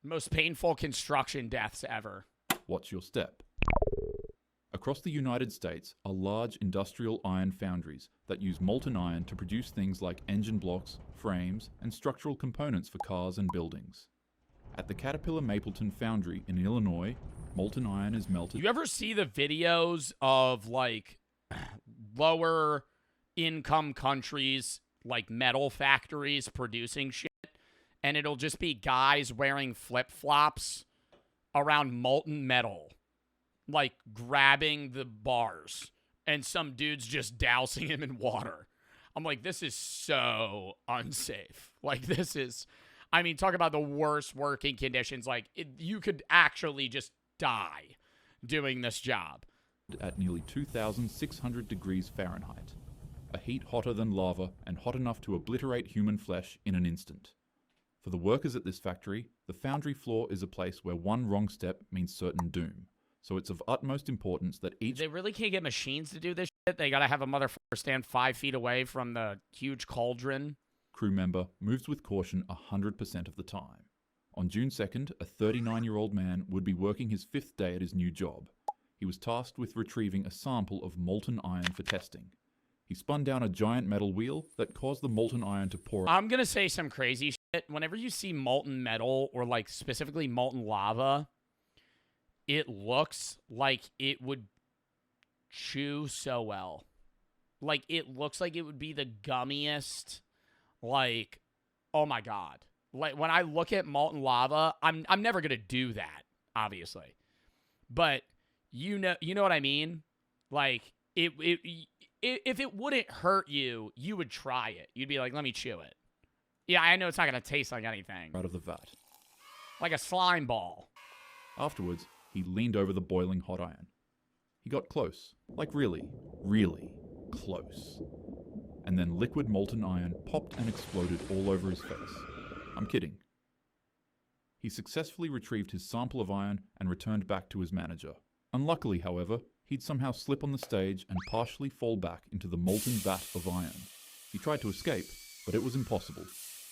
Most painful construction deaths ever. Watch your step. Across the United States are large industrial iron foundries that use molten iron to produce things like engine blocks, frames, and structural components for cars and buildings. At the Caterpillar Mapleton foundry in Illinois, molten iron is melted. You ever see the videos of, like, lower income countries, like metal factories producing shit? And it'll just be guys wearing flip-flops around molten metal, like grabbing the bars, and some dude's just dousing him in water. I'm like, this is so unsafe. Like, this is, I mean, talk about the worst working conditions. Like, you could actually just die doing this job. At nearly 2,600 degrees Fahrenheit, a heat hotter than lava and hot enough to obliterate human flesh in an instant. For the workers at this factory, the foundry floor is a place where one wrong step means certain doom. So it's of utmost importance that each... They really can't get machines to do this shit. They gotta have a motherfucker stand 5 feet away from the huge cauldron. Crew member moves with caution 100% of the time. On June 2nd, a 39-year-old man would be working his 5th day at his new job. He was tasked with retrieving a sample of molten iron for testing. He spun down a giant metal wheel that caused the molten iron to pour... I'm gonna say some crazy shit. Whenever you see molten metal, or like specifically molten lava, it looks like it would chew so well. Like, it looks like it would be the gummiest, like, oh my God. Like, when I look at molten lava, I'm never gonna do that, obviously. But you know what I mean? Like, if it wouldn't hurt you, you would try it. You'd be like, let me chew it. Yeah, I know it's not going to taste like anything. Out of the vat. Like a slime ball. Afterwards, he leaned over the boiling hot iron. He got close. Like really, really close. And then liquid molten iron popped and exploded all over his face. I'm kidding. He successfully retrieved his sample of iron and returned back to his manager. Unluckily, however, he'd somehow slip on the stage and partially fall back into the molten vat of iron. He tried to escape, but it was impossible.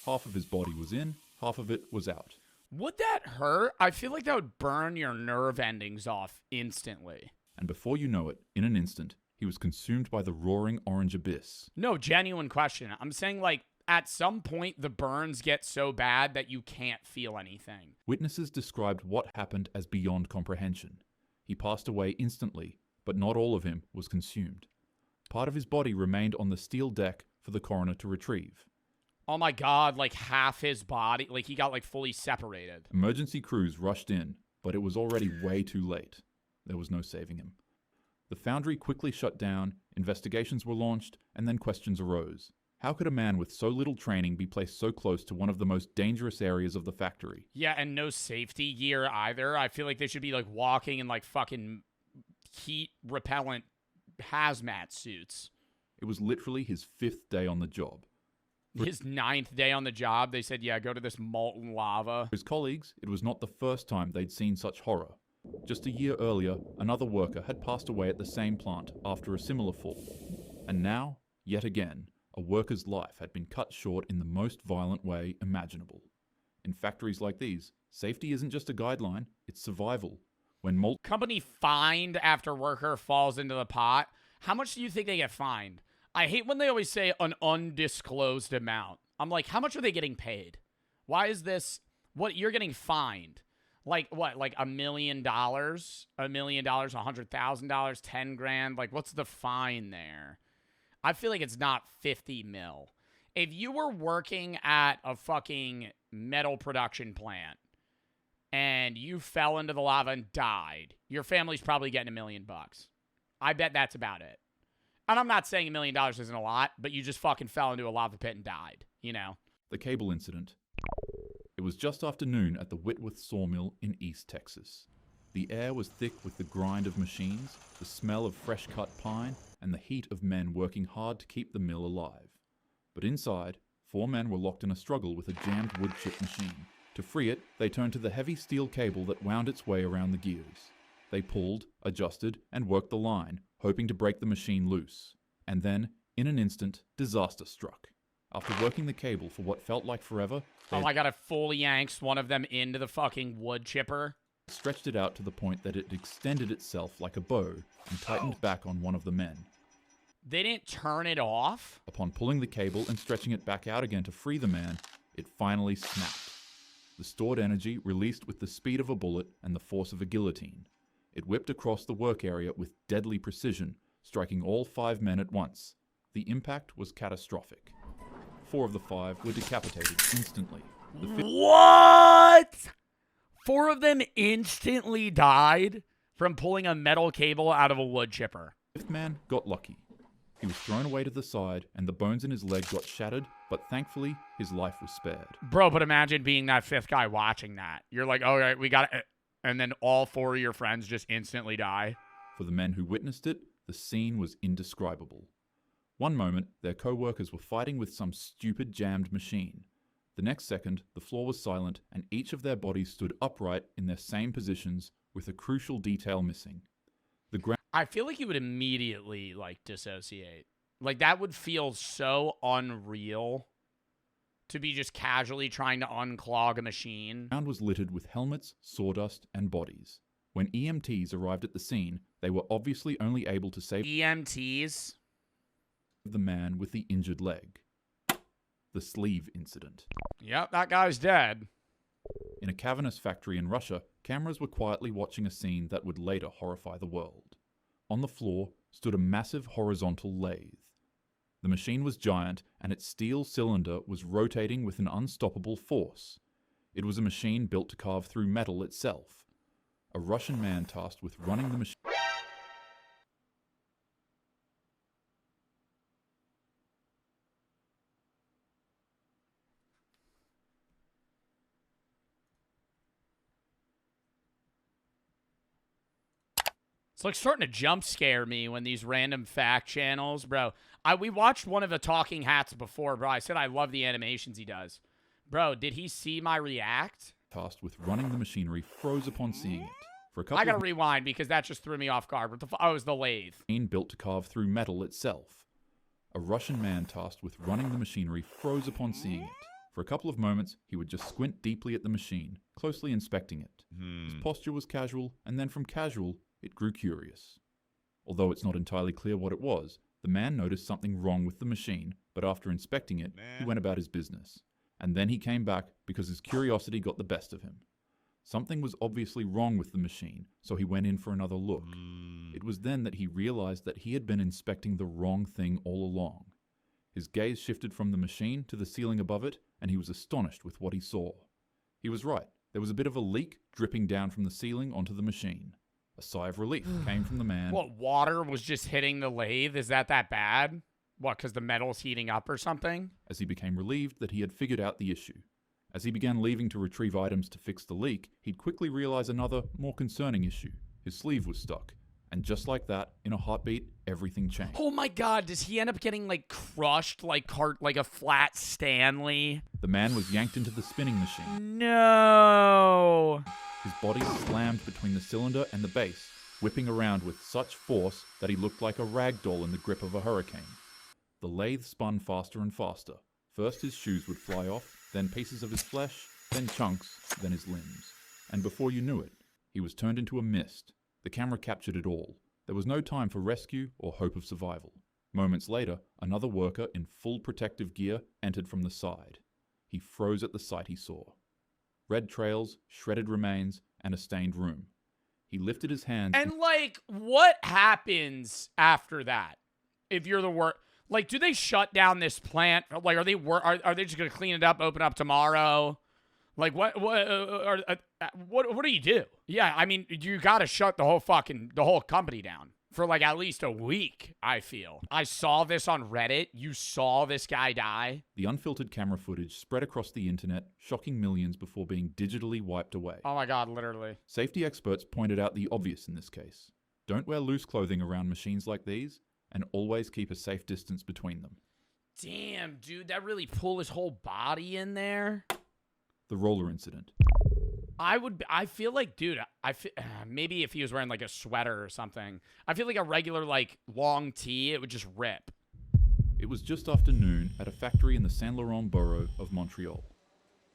Half of his body was in, half of it was out. Would that hurt? I feel like that would burn your nerve endings off instantly. And before you know it, in an instant, he was consumed by the roaring orange abyss. No, genuine question. I'm saying, like, at some point, the burns get so bad that you can't feel anything. Witnesses described what happened as beyond comprehension. He passed away instantly, but not all of him was consumed. Part of his body remained on the steel deck for the coroner to retrieve. Oh my God, like half his body, like he got like fully separated. Emergency crews rushed in, but it was already way too late. There was no saving him. The foundry quickly shut down, investigations were launched, and then questions arose. How could a man with so little training be placed so close to one of the most dangerous areas of the factory? Yeah, and no safety gear either. I feel like they should be like walking in like fucking heat repellent hazmat suits. It was literally his 5th day on the job. His 9th day on the job, they said, yeah, go to this molten lava. For his colleagues, it was not the first time they'd seen such horror. Just a year earlier, another worker had passed away at the same plant after a similar fall. And now, yet again, a worker's life had been cut short in the most violent way imaginable. In factories like these, safety isn't just a guideline, it's survival. When company fined after worker falls into the pot, how much do you think they get fined? I hate when they always say an undisclosed amount. I'm like, how much are they getting paid? Why is this what you're getting fined? Like what? Like $1 million? $1 million, $100,000, 10 grand? Like, what's the fine there? I feel like it's not 50 mil. If you were working at a fucking metal production plant and you fell into the lava and died, your family's probably getting $1 million. I bet that's about it. And I'm not saying $1 million isn't a lot, but you just fucking fell into a lava pit and died, you know? The cable incident. It was just after noon at the Whitworth sawmill in East Texas. The air was thick with the grind of machines, the smell of fresh-cut pine, and the heat of men working hard to keep the mill alive. But inside, 4 men were locked in a struggle with a jammed wood chip machine. To free it, they turned to the heavy steel cable that wound its way around the gears. They pulled, adjusted, and worked the line, hoping to break the machine loose. And then, in an instant, disaster struck. After working the cable for what felt like forever, they Oh, I gotta fully yanks one of them into the fucking wood chipper. stretched it out to the point that it extended itself like a bow and tightened back on one of the men. They didn't turn it off? Upon pulling the cable and stretching it back out again to free the man, it finally snapped. The stored energy released with the speed of a bullet and the force of a guillotine. It whipped across the work area with deadly precision, striking all 5 men at once. The impact was catastrophic. 4 of the 5 were decapitated instantly. The What? 4 of them instantly died from pulling a metal cable out of a wood chipper. 5th man got lucky. He was thrown away to the side and the bones in his leg got shattered, but thankfully his life was spared. Bro, but imagine being that 5th guy watching that. You're like, all right, we got it. And then all 4 of your friends just instantly die. For the men who witnessed it, the scene was indescribable. One moment, their co-workers were fighting with some stupid jammed machine. The next second, the floor was silent and each of their bodies stood upright in their same positions with a crucial detail missing. The ground I feel like you would immediately, like, dissociate. Like, that would feel so unreal to be just casually trying to unclog a machine. was littered with helmets, sawdust, and bodies. When EMTs arrived at the scene, they were obviously only able to save EMTs? the man with the injured leg. The sleeve incident. Yep, that guy's dead. In a cavernous factory in Russia, cameras were quietly watching a scene that would later horrify the world. On the floor stood a massive horizontal lathe. The machine was giant, and its steel cylinder was rotating with an unstoppable force. It was a machine built to carve through metal itself. A Russian man tasked with running the machine It's like starting to jump scare me when these random fact channels, bro. We watched one of the Talking Hats before, bro. I said I love the animations he does. Bro, did he see my react? tasked with running the machinery froze upon seeing it. For a couple I gotta of rewind because that just threw me off guard. What the oh, it was the lathe. machine built to carve through metal itself. A Russian man tasked with running the machinery froze upon seeing it. For a couple of moments, he would just squint deeply at the machine, closely inspecting it. His posture was casual, and then from casual, it grew curious. Although it's not entirely clear what it was, the man noticed something wrong with the machine, but after inspecting it, he went about his business. And then he came back because his curiosity got the best of him. Something was obviously wrong with the machine, so he went in for another look. It was then that he realized that he had been inspecting the wrong thing all along. His gaze shifted from the machine to the ceiling above it, and he was astonished with what he saw. He was right. There was a bit of a leak dripping down from the ceiling onto the machine. A sigh of relief came from the man. What, water was just hitting the lathe? Is that bad? What, because the metal's heating up or something? As he became relieved that he had figured out the issue. As he began leaving to retrieve items to fix the leak, he'd quickly realize another, more concerning issue. His sleeve was stuck. And just like that, in a heartbeat, everything changed. Oh my god, does he end up getting, like, crushed like a flat Stanley? The man was yanked into the spinning machine. No! His body slammed between the cylinder and the base, whipping around with such force that he looked like a rag doll in the grip of a hurricane. The lathe spun faster and faster. First his shoes would fly off, then pieces of his flesh, then chunks, then his limbs. And before you knew it, he was turned into a mist. The camera captured it all. There was no time for rescue or hope of survival. Moments later, another worker in full protective gear entered from the side. He froze at the sight he saw. Red trails, shredded remains, and a stained room. He lifted his hand And, like, what happens after that? If you're the work... Like, do they shut down this plant? Like, are they just going to clean it up, open up tomorrow? Like, what do you do? Yeah, I mean, you got to shut the whole company down for, like, at least a week, I feel. I saw this on Reddit. You saw this guy die. The unfiltered camera footage spread across the internet, shocking millions before being digitally wiped away. Oh my god, literally. Safety experts pointed out the obvious in this case. Don't wear loose clothing around machines like these, and always keep a safe distance between them. Damn, dude, that really pulled his whole body in there. The roller incident. I feel like, dude, maybe if he was wearing, like, a sweater or something. I feel like a regular, like, long tee, it would just rip. It was just after noon at a factory in the Saint Laurent borough of Montreal.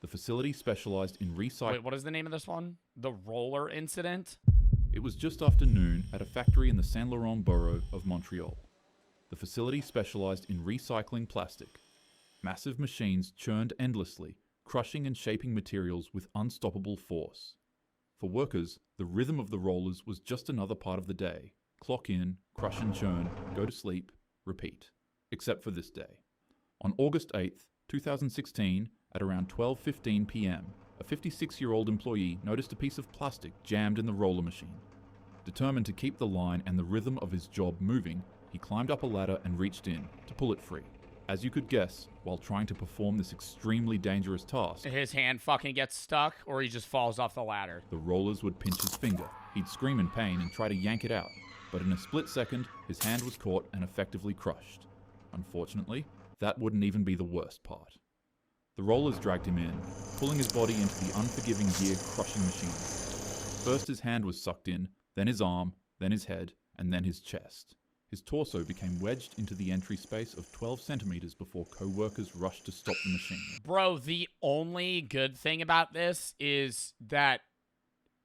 The facility specialized in recycling. Wait, what is the name of this one? The roller incident? It was just after noon at a factory in the Saint Laurent borough of Montreal. The facility specialized in recycling plastic. Massive machines churned endlessly, crushing and shaping materials with unstoppable force. For workers, the rhythm of the rollers was just another part of the day. Clock in, crush and churn, go to sleep, repeat. Except for this day. On August 8th, 2016, at around 12:15 p.m., a 56-year-old employee noticed a piece of plastic jammed in the roller machine. Determined to keep the line and the rhythm of his job moving, he climbed up a ladder and reached in to pull it free. As you could guess, while trying to perform this extremely dangerous task, His hand fucking gets stuck, or he just falls off the ladder. the rollers would pinch his finger. He'd scream in pain and try to yank it out, but in a split second, his hand was caught and effectively crushed. Unfortunately, that wouldn't even be the worst part. The rollers dragged him in, pulling his body into the unforgiving gear-crushing machine. First his hand was sucked in, then his arm, then his head, and then his chest. His torso became wedged into the entry space of 12 centimeters before co-workers rushed to stop the machine. Bro, the only good thing about this is that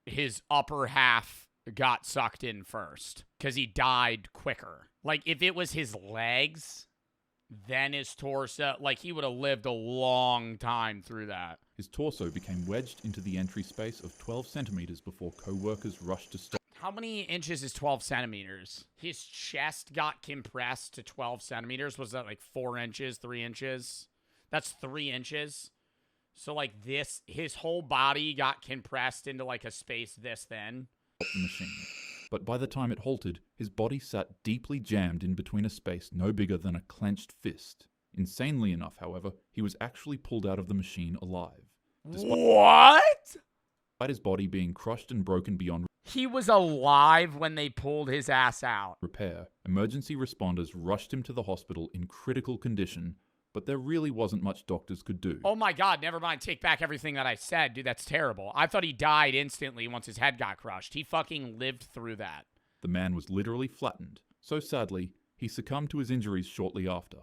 his upper half got sucked in first, because he died quicker. Like, if it was his legs, then his torso, like, he would have lived a long time through that. His torso became wedged into the entry space of 12 centimeters before co-workers rushed to stop. How many inches is 12 centimeters? His chest got compressed to 12 centimeters. Was that like 4 inches, 3 inches? That's 3 inches. So like this, his whole body got compressed into like a space this thin. The machine. But by the time it halted, his body sat deeply jammed in between a space no bigger than a clenched fist. Insanely enough, however, he was actually pulled out of the machine alive. What? Despite his body being crushed and broken beyond He was alive when they pulled his ass out. repair, emergency responders rushed him to the hospital in critical condition, but there really wasn't much doctors could do. Oh my God, never mind. Take back everything that I said. Dude, that's terrible. I thought he died instantly once his head got crushed. He fucking lived through that. The man was literally flattened, so sadly, he succumbed to his injuries shortly after.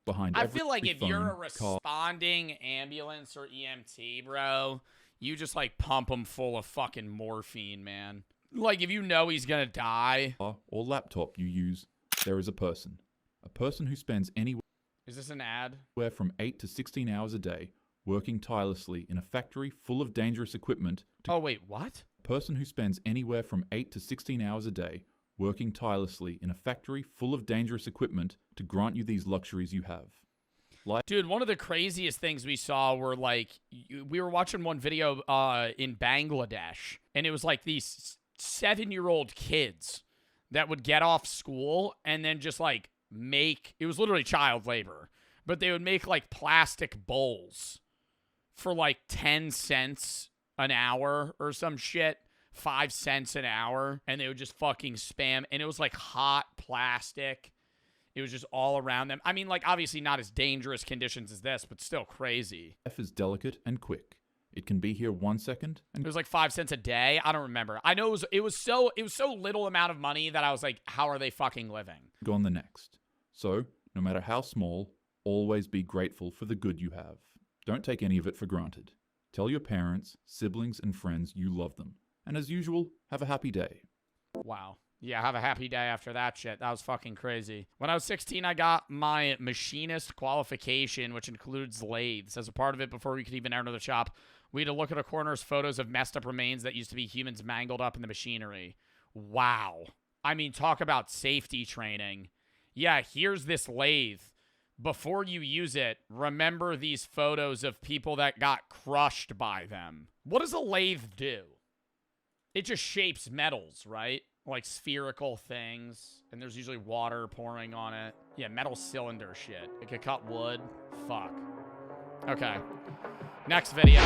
Behind I every feel like if you're a phone, responding ambulance or EMT, bro, you just like pump him full of fucking morphine, man. Like if you know he's gonna die. car, or laptop you use, there is a person. A person who spends anywhere Is this an ad? from 8 to 16 hours a day working tirelessly in a factory full of dangerous equipment to Oh, wait, what? a person who spends anywhere from 8 to 16 hours a day working tirelessly in a factory full of dangerous equipment to grant you these luxuries you have. Dude, one of the craziest things we saw were like, we were watching one video in Bangladesh, and it was like these 7-year-old kids that would get off school and then just like make, it was literally child labor, but they would make like plastic bowls for like 10 cents an hour or some shit, 5 cents an hour, and they would just fucking spam, and it was like hot plastic. It was just all around them. I mean, like, obviously not as dangerous conditions as this, but still crazy. Life is delicate and quick. It can be here 1 second It and was like 5 cents a day. I don't remember. I know it was so little amount of money that I was like, how are they fucking living? gone the next. So, no matter how small, always be grateful for the good you have. Don't take any of it for granted. Tell your parents, siblings, and friends you love them. And as usual, have a happy day. Wow. Yeah, have a happy day after that shit. That was fucking crazy. When I was 16, I got my machinist qualification, which includes lathes. As a part of it, before we could even enter the shop, we had to look at a corner's photos of messed up remains that used to be humans mangled up in the machinery. Wow. I mean, talk about safety training. Yeah, here's this lathe. Before you use it, remember these photos of people that got crushed by them. What does a lathe do? It just shapes metals, right? Like spherical things, and there's usually water pouring on it. Yeah, metal cylinder shit. It could cut wood. Fuck. Okay. Next video.